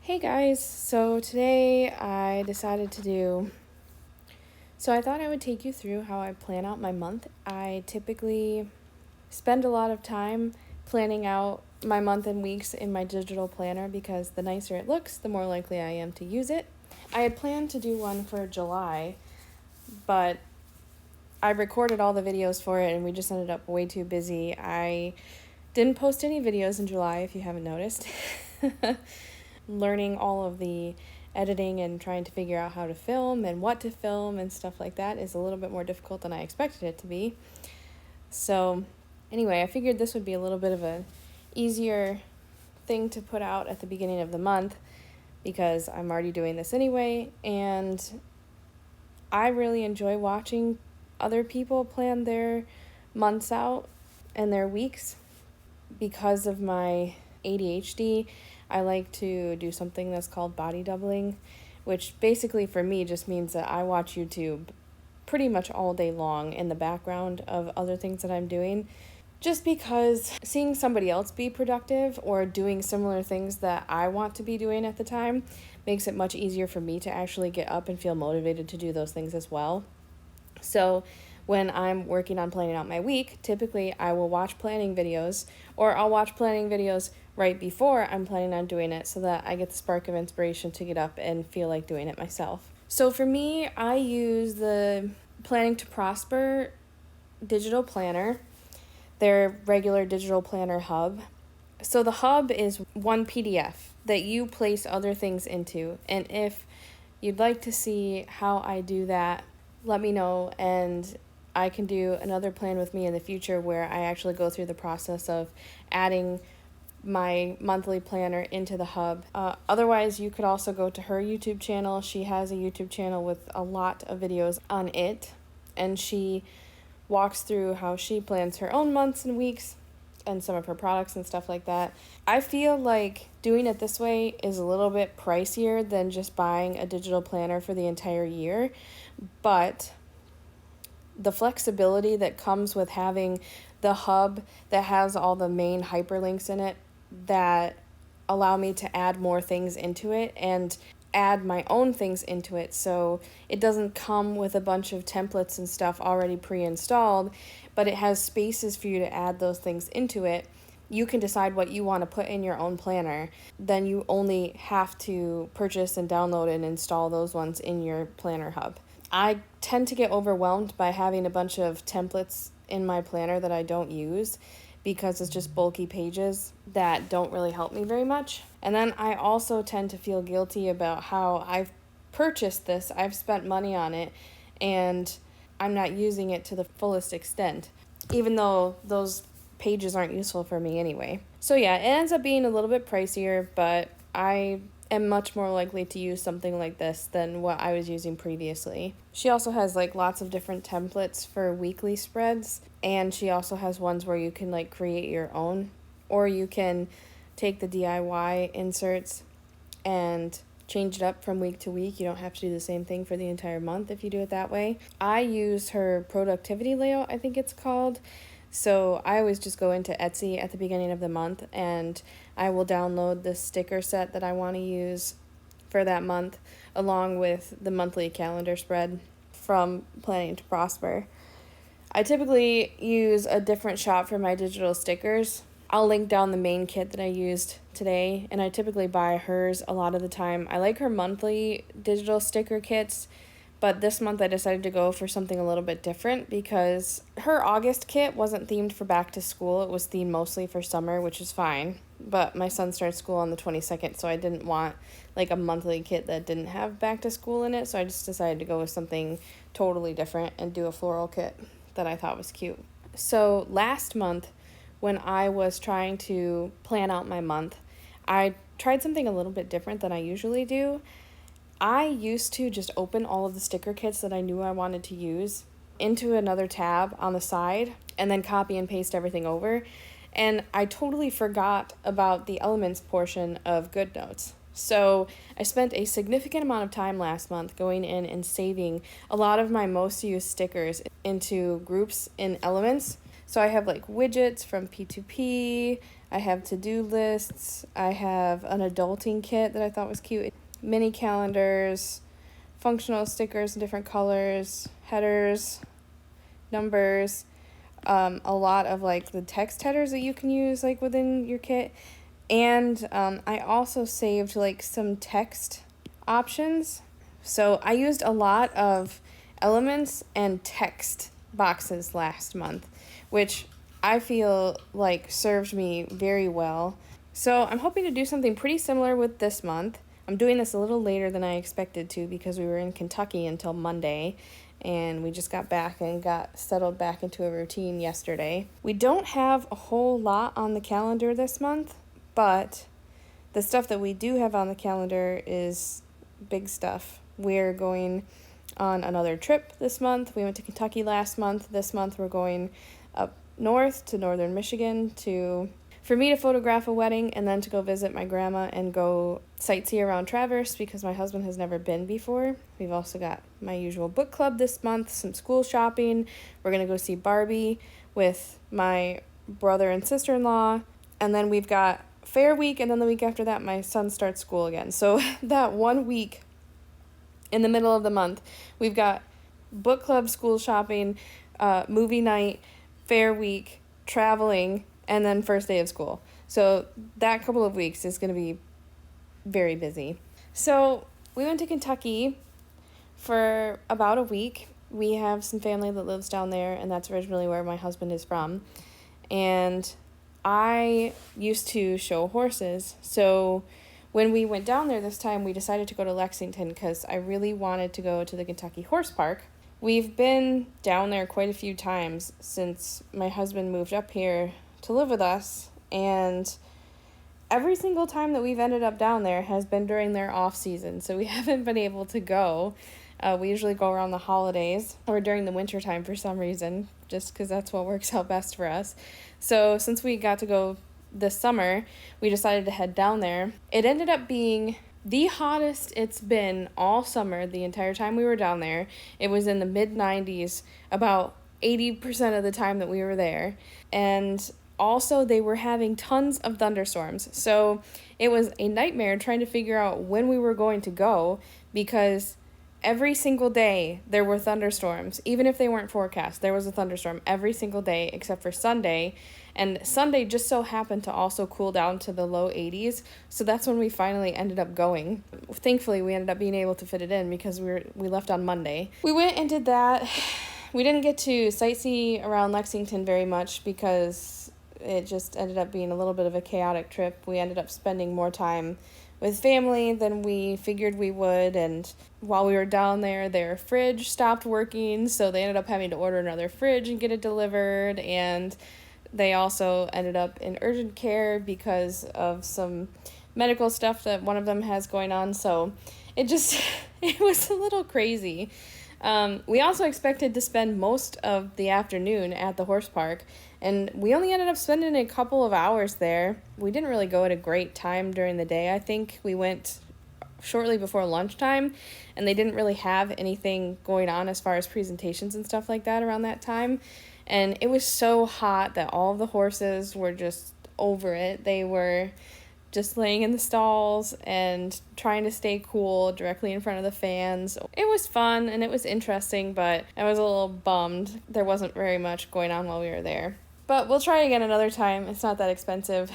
Hey guys, so today I decided to I thought I would take you through how I plan out my month. I typically spend a lot of time planning out my month and weeks in my digital planner because the nicer it looks, the more likely I am to use it. I had planned to do one for July, but I recorded all the videos for it and we just ended up way too busy. I didn't post any videos in July, if you haven't noticed. Learning all of the editing and trying to figure out how to film and what to film and stuff like that is a little bit more difficult than I expected it to be. So anyway, I figured this would be a little bit of an easier thing to put out at the beginning of the month because I'm already doing this anyway, and I really enjoy watching other people plan their months out and their weeks. Because of my ADHD, I like to do something that's called body doubling, which basically for me just means that I watch YouTube pretty much all day long in the background of other things that I'm doing, just because seeing somebody else be productive or doing similar things that I want to be doing at the time makes it much easier for me to actually get up and feel motivated to do those things as well. So when I'm working on planning out my week, typically I will watch planning videos, or I'll watch planning videos right before I'm planning on doing it so that I get the spark of inspiration to get up and feel like doing it myself. So for me, I use the Planning to Prosper digital planner, their regular digital planner hub. So the hub is one PDF that you place other things into, and if you'd like to see how I do that, let me know, and I can do another plan with me in the future where I actually go through the process of adding my monthly planner into the hub. Otherwise, you could also go to her YouTube channel. She has a YouTube channel with a lot of videos on it, and she walks through how she plans her own months and weeks and some of her products and stuff like that. I feel like doing it this way is a little bit pricier than just buying a digital planner for the entire year, but the flexibility that comes with having the hub that has all the main hyperlinks in it that allow me to add more things into it and add my own things into it, so it doesn't come with a bunch of templates and stuff already pre-installed, but it has spaces for you to add those things into it. You can decide what you want to put in your own planner. Then you only have to purchase and download and install those ones in your planner hub. I tend to get overwhelmed by having a bunch of templates in my planner that I don't use because it's just bulky pages that don't really help me very much. And then I also tend to feel guilty about how I've purchased this, I've spent money on it, and I'm not using it to the fullest extent, even though those pages aren't useful for me anyway. So yeah, it ends up being a little bit pricier, but I am much more likely to use something like this than what I was using previously. She also has like lots of different templates for weekly spreads, and she also has ones where you can like create your own, or you can take the DIY inserts and change it up from week to week. You don't have to do the same thing for the entire month if you do it that way. I use her productivity layout, I think it's called. So I always just go into Etsy at the beginning of the month and I will download the sticker set that I want to use for that month, along with the monthly calendar spread from Planning to Prosper. I typically use a different shop for my digital stickers. I'll link down the main kit that I used today, and I typically buy hers a lot of the time. I like her monthly digital sticker kits, but this month I decided to go for something a little bit different because her August kit wasn't themed for back to school. It was themed mostly for summer, which is fine. But my son starts school on the 22nd, so I didn't want like a monthly kit that didn't have back to school in it. So I just decided to go with something totally different and do a floral kit that I thought was cute. So last month, when I was trying to plan out my month, I tried something a little bit different than I usually do. I used to just open all of the sticker kits that I knew I wanted to use into another tab on the side and then copy and paste everything over. And I totally forgot about the elements portion of Goodnotes. So I spent a significant amount of time last month going in and saving a lot of my most used stickers into groups in elements. So I have like widgets from P2P, I have to-do lists. I have an adulting kit that I thought was cute. Mini calendars, functional stickers in different colors, headers, numbers, a lot of like the text headers that you can use like within your kit. And I also saved like some text options. So I used a lot of elements and text boxes last month, which I feel like served me very well. So I'm hoping to do something pretty similar with this month. I'm doing this a little later than I expected to because we were in Kentucky until Monday, and we just got back and got settled back into a routine yesterday. We don't have a whole lot on the calendar this month, but the stuff that we do have on the calendar is big stuff. We're going on another trip this month. We went to Kentucky last month. This month we're going up north to northern Michigan for me to photograph a wedding and then to go visit my grandma and go sightsee around Traverse because my husband has never been before. We've also got my usual book club this month, some school shopping. We're going to go see Barbie with my brother and sister-in-law. And then we've got fair week, and then the week after that, my son starts school again. So that 1 week in the middle of the month, we've got book club, school shopping, movie night, fair week, traveling, and then first day of school. So that couple of weeks is going to be very busy. So we went to Kentucky for about a week. We have some family that lives down there, and that's originally where my husband is from. And I used to show horses. So when we went down there this time, we decided to go to Lexington because I really wanted to go to the Kentucky Horse Park. We've been down there quite a few times since my husband moved up here to live with us, and every single time that we've ended up down there has been during their off season, so we haven't been able to go. We usually go around the holidays or during the winter time for some reason, just because that's what works out best for us. So since we got to go this summer, we decided to head down there. It ended up being the hottest it's been all summer, the entire time we were down there. It was in the mid-90s about 80% of the time that we were there. And also, they were having tons of thunderstorms. So it was a nightmare trying to figure out when we were going to go because every single day there were thunderstorms. Even if they weren't forecast, there was a thunderstorm every single day except for Sunday. And Sunday just so happened to also cool down to the low 80s. So that's when we finally ended up going. Thankfully, we ended up being able to fit it in because we left on Monday. We went and did that. We didn't get to sightsee around Lexington very much because it just ended up being a little bit of a chaotic trip. We ended up spending more time with family than we figured we would, and while we were down there, their fridge stopped working, so they ended up having to order another fridge and get it delivered, and they also ended up in urgent care because of some medical stuff that one of them has going on, so it was a little crazy. We also expected to spend most of the afternoon at the horse park, and we only ended up spending a couple of hours there. We didn't really go at a great time during the day. I think we went shortly before lunchtime, and they didn't really have anything going on as far as presentations and stuff like that around that time. And it was so hot that all of the horses were just over it. They were just laying in the stalls and trying to stay cool directly in front of the fans. It was fun and it was interesting, but I was a little bummed there wasn't very much going on while we were there. But we'll try again another time. It's not that expensive,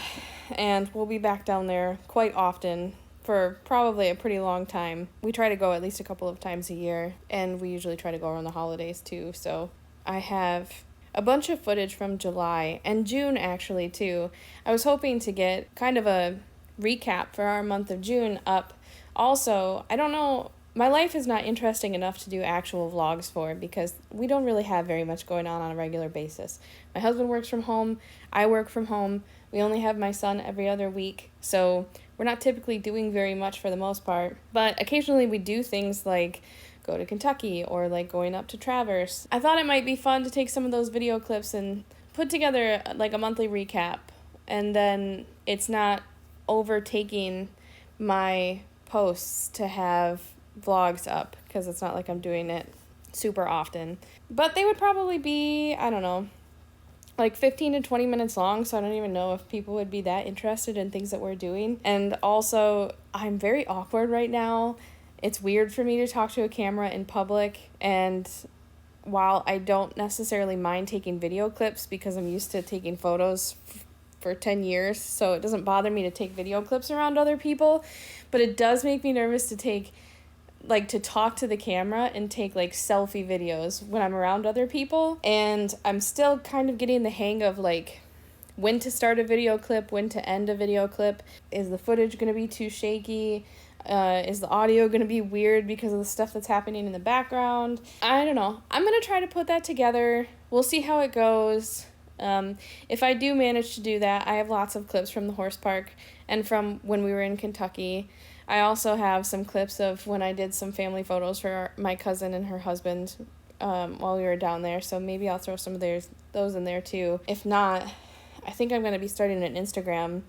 and we'll be back down there quite often for probably a pretty long time. We try to go at least a couple of times a year, and we usually try to go around the holidays too. So I have a bunch of footage from July and June actually too. I was hoping to get kind of a recap for our month of June up. Also, I don't know, my life is not interesting enough to do actual vlogs for because we don't really have very much going on a regular basis. My husband works from home, I work from home, we only have my son every other week, so we're not typically doing very much for the most part. But occasionally we do things like go to Kentucky or like going up to Traverse. I thought it might be fun to take some of those video clips and put together like a monthly recap, and then it's not overtaking my posts to have vlogs up because it's not like I'm doing it super often. But they would probably be, I don't know, like 15 to 20 minutes long, so I don't even know if people would be that interested in things that we're doing. And also, I'm very awkward right now. It's weird for me to talk to a camera in public, and while I don't necessarily mind taking video clips because I'm used to taking photos for 10 years, so it doesn't bother me to take video clips around other people, but it does make me nervous to to talk to the camera and take like selfie videos when I'm around other people. And I'm still kind of getting the hang of like when to start a video clip, when to end a video clip. Is the footage going to be too shaky? Is the audio going to be weird because of the stuff that's happening in the background? I don't know. I'm going to try to put that together. We'll see how it goes. If I do manage to do that, I have lots of clips from the horse park and from when we were in Kentucky. I also have some clips of when I did some family photos for my cousin and her husband while we were down there, so maybe I'll throw some of those in there too. If not, I think I'm going to be starting an Instagram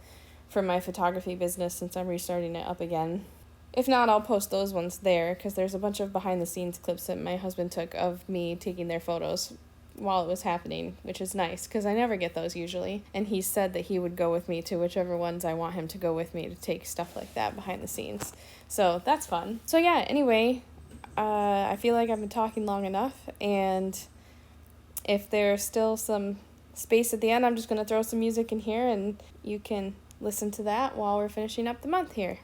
for my photography business since I'm restarting it up again. If not, I'll post those ones there because there's a bunch of behind-the-scenes clips that my husband took of me taking their photos while it was happening, which is nice because I never get those usually. And he said that he would go with me to whichever ones I want him to go with me to take stuff like that behind the scenes. So that's fun. So yeah, anyway, I feel like I've been talking long enough, and if there's still some space at the end, I'm just going to throw some music in here and you can listen to that while we're finishing up the month here.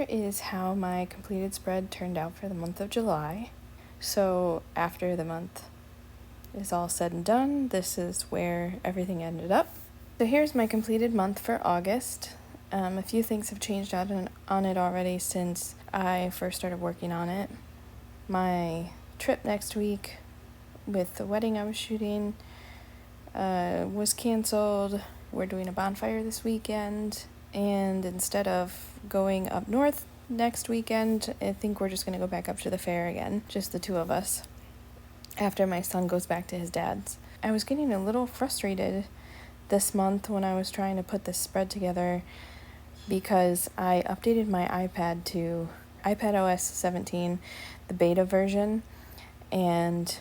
is how my completed spread turned out for the month of July. So after the month is all said and done, this is where everything ended up. So here's my completed month for August. A few things have changed on it already since I first started working on it. My trip next week with the wedding I was shooting was canceled. We're doing a bonfire this weekend, and instead of going up north next weekend, I think we're just going to go back up to the fair again, just the two of us, after my son goes back to his dad's. I was getting a little frustrated this month when I was trying to put this spread together because I updated my iPad to iPadOS 17, the beta version, and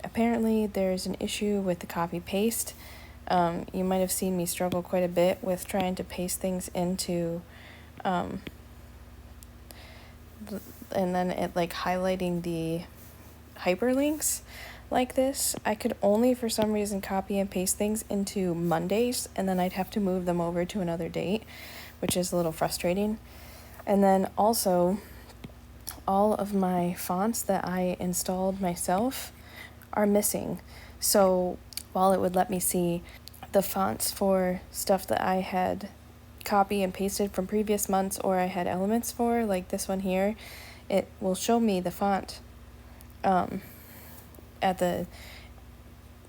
apparently there's an issue with the copy paste. You might have seen me struggle quite a bit with trying to paste things into and then it like highlighting the hyperlinks like this. I could only for some reason copy and paste things into Mondays, and then I'd have to move them over to another date, which is a little frustrating. And then also all of my fonts that I installed myself are missing. So while it would let me see the fonts for stuff that I had copy and pasted from previous months or I had elements for, like this one here, it will show me the font at the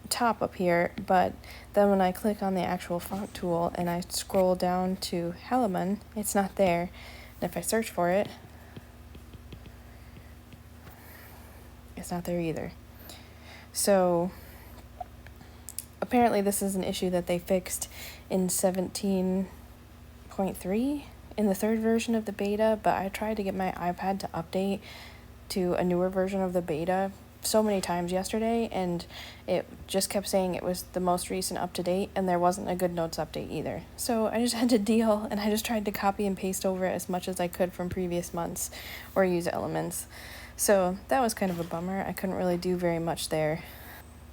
top up here, but then when I click on the actual font tool and I scroll down to Halaman, it's not there. And if I search for it, it's not there either. So apparently this is an issue that they fixed in 17.3 in the third version of the beta, but I tried to get my iPad to update to a newer version of the beta so many times yesterday, and it just kept saying it was the most recent up to date, and there wasn't a Goodnotes update either. So I just had to deal, and I just tried to copy and paste over it as much as I could from previous months or use elements. So that was kind of a bummer. I couldn't really do very much there.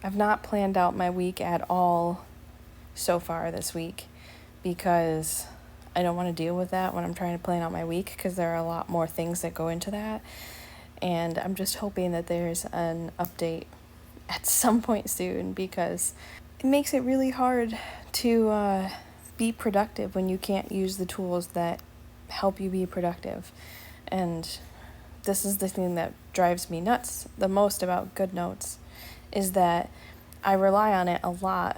I've not planned out my week at all so far this week because I don't want to deal with that when I'm trying to plan out my week, because there are a lot more things that go into that. And I'm just hoping that there's an update at some point soon, because it makes it really hard to be productive when you can't use the tools that help you be productive. And this is the thing that drives me nuts the most about Goodnotes, is that I rely on it a lot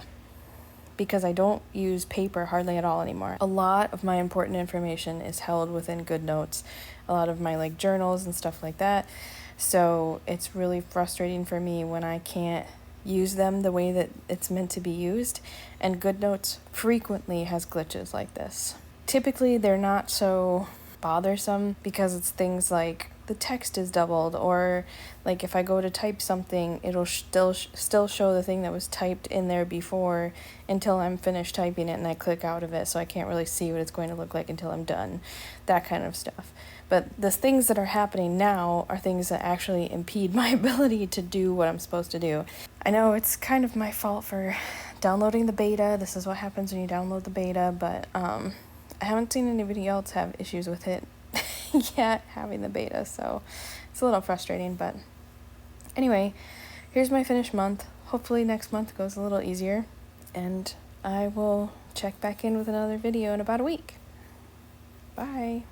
because I don't use paper hardly at all anymore. A lot of my important information is held within Goodnotes, a lot of my like journals and stuff like that. So it's really frustrating for me when I can't use them the way that it's meant to be used, and Goodnotes frequently has glitches like this. Typically they're not so bothersome because it's things like the text is doubled, or like if I go to type something, it'll still show the thing that was typed in there before until I'm finished typing it and I click out of it, so I can't really see what it's going to look like until I'm done, that kind of stuff. But the things that are happening now are things that actually impede my ability to do what I'm supposed to do. I know it's kind of my fault for downloading the beta. This is what happens when you download the beta, but I haven't seen anybody else have issues with it yet having the beta, so it's a little frustrating. But anyway, here's my finished month. Hopefully next month goes a little easier, and I will check back in with another video in about a week. Bye.